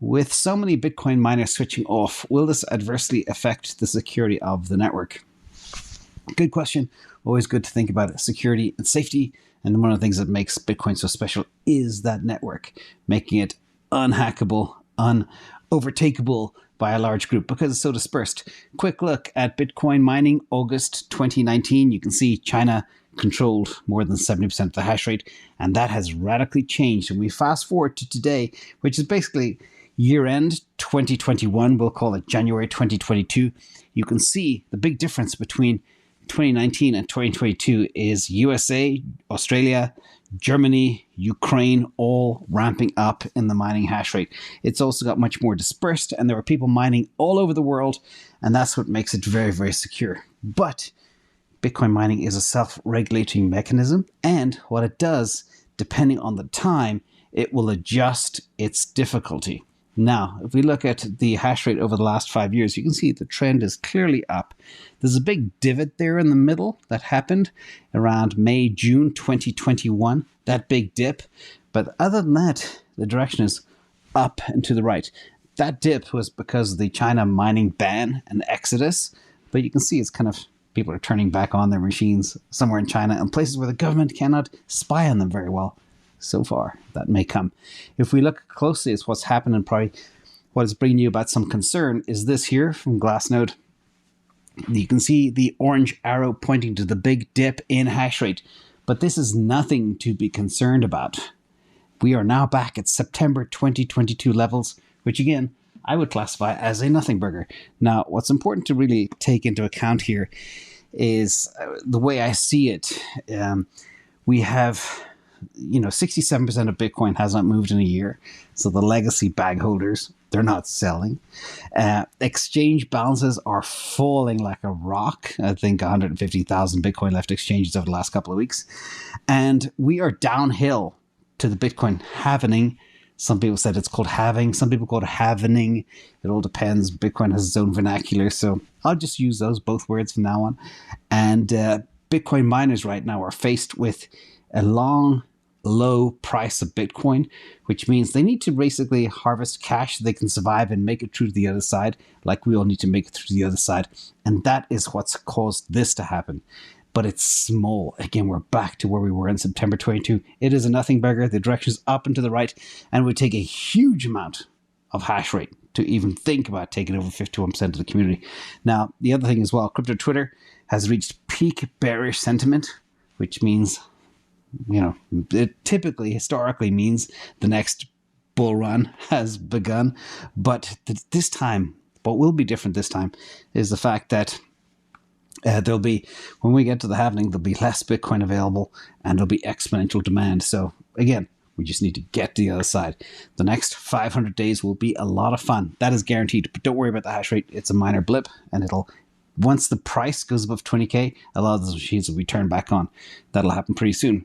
With so many Bitcoin miners switching off, will this adversely affect the security of the network? Good question. Always good to think about security and safety. And one of the things that makes Bitcoin so special is that network, making it unhackable, unovertakeable by a large group because it's so dispersed. Quick look at Bitcoin mining, August 2019. You can see China controlled more than 70% of the hash rate, and that has radically changed. And we fast forward to today, which is basically year end 2021, we'll call it January 2022. You can see the big difference between 2019 and 2022 is USA, Australia, Germany, Ukraine, all ramping up in the mining hash rate. It's also got much more dispersed, and there are people mining all over the world, and that's what makes it very, very secure. But Bitcoin mining is a self-regulating mechanism, and what it does, depending on the time, it will adjust its difficulty. Now, if we look at the hash rate over the last 5 years, you can see the trend is clearly up. There's a big divot there in the middle that happened around May, June 2021, that big dip. But other than that, the direction is up and to the right. That dip was because of the China mining ban and exodus. But you can see it's kind of, people are turning back on their machines somewhere in China and places where the government cannot spy on them very well. So far, that may come. If we look closely at what's happened, and probably what is bringing you about some concern is this here from Glassnode. You can see the orange arrow pointing to the big dip in hash rate, but this is nothing to be concerned about. We are now back at September 2022 levels, which again, I would classify as a nothing burger. Now, what's important to really take into account here is the way I see it. We have 67% of Bitcoin has not moved in a year. So the legacy bag holders, they're not selling. Exchange balances are falling like a rock. I think 150,000 Bitcoin left exchanges over the last couple of weeks. And we are downhill to the Bitcoin halvening. Some people said it's called halving. Some people call it halvening. It all depends. Bitcoin has its own vernacular. So I'll just use those both words from now on. And Bitcoin miners right now are faced with a long, low price of Bitcoin, which means they need to basically harvest cash so they can survive and make it through to the other side, like we all need to make it through to the other side. And that is what's caused this to happen. But it's small. Again, we're back to where we were in September 22. It is a nothing burger. The direction is up and to the right, and it would take a huge amount of hash rate to even think about taking over 51% of the community. Now, the other thing as well, crypto Twitter has reached peak bearish sentiment, which means it typically, historically means the next bull run has begun. But this time, what will be different this time is the fact that there'll be, when we get to the halving, there'll be less Bitcoin available and there'll be exponential demand. So again, we just need to get to the other side. The next 500 days will be a lot of fun. That is guaranteed. But don't worry about the hash rate. It's a minor blip, and once the price goes above 20K, a lot of those machines will be turned back on. That'll happen pretty soon.